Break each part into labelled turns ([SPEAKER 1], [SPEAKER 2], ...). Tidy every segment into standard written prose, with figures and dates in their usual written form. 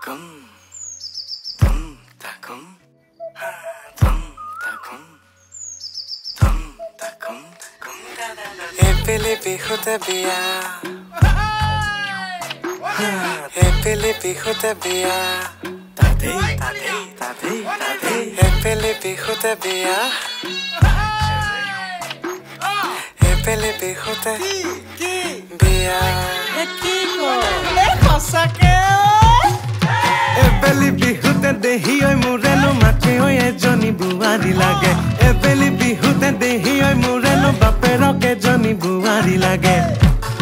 [SPEAKER 1] takum, tum takum, tum takum, tum takum, kum da da da. Epili bihute biya, epili bihute biya, tade tade tade tade. Epili bihute biya, epili bihute biya. Ebeli bihute dehi oi mureno mate oi ejoni buari lage. Ebeli bihute dehi oi mureno bapero ke joni buari lage.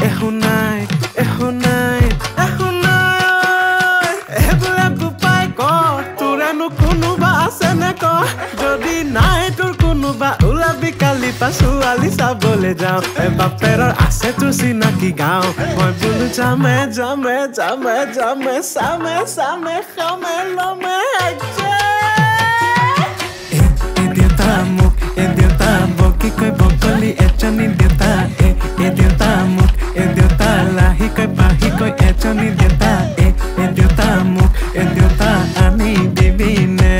[SPEAKER 1] Ehunai, ehunai, ehunai. Ebule bupai ko turanu kunuba asene ko. Jodi nai tur kunuba ulabi kali pasu ali sabole jao. E bapero ase tu sinaki gao. Moi bulu jame jame jame jame same same khame lome aje. E diota boki koi bokoli echani diota. E diota muk e diota lahi koi bahi koi echani diota. E diota muk e diota ani bibine.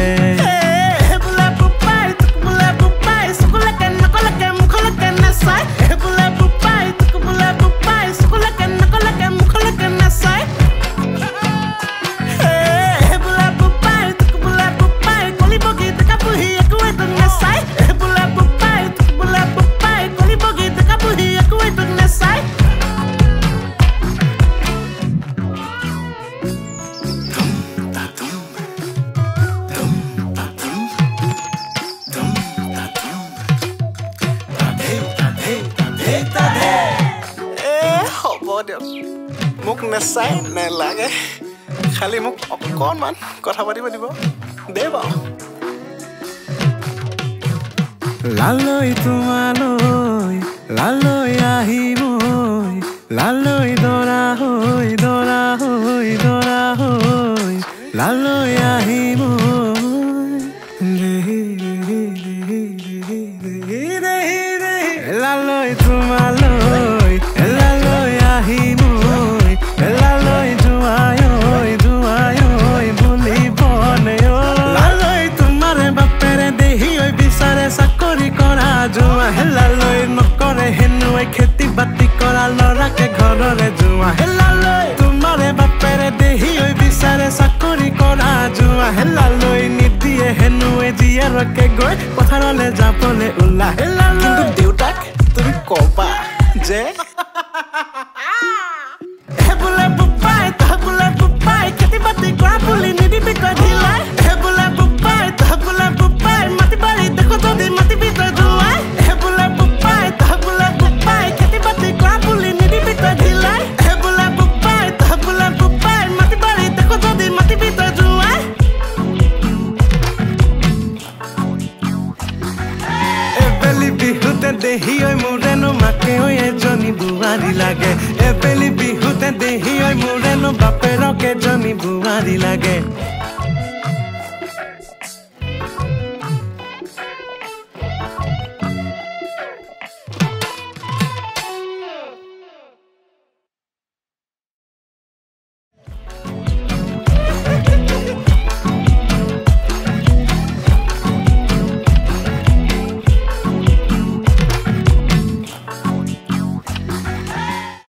[SPEAKER 1] মোক নেচাই নেলাগে খালি মোক অকণমান কথা পাতিব দিব দে বাৰু লালৈ তোমালৈ আহিম লালৈ দৰা হৈ দৰা হৈ দৰা হৈ লালৈ আহিম লালৈ তোমালৈ লালৈ আহিম লালৈ জুৱাই জুৱাই বুলি বনে লালৈ তোমাৰ বাপেৰে দেহি ঐ বিচাৰে চাকৰি কৰা জুৱা লালৈ নকৰে হেনুৱাই খেতি বাতি কৰা লৰাকে ঘৰৰে জুৱা লালৈ তোমাৰ বাপেৰে দেহি ঐ বিচাৰে চাকৰি কৰা জুৱা লালৈ নিদিয়ে হেনুৱাই জীয়াৰকে গৈ পথাৰলৈ যাবলৈ ওলা কিন্তু দেউতাক তুমি কবা যে দেহি ঐ মোৰেনো মাকে ঐ এজনী বুৱাৰী লাগে এবেলি বিহুতে দেহি ঐ মোৰেনো বাপেৰকে এজনী বুৱাৰী লাগে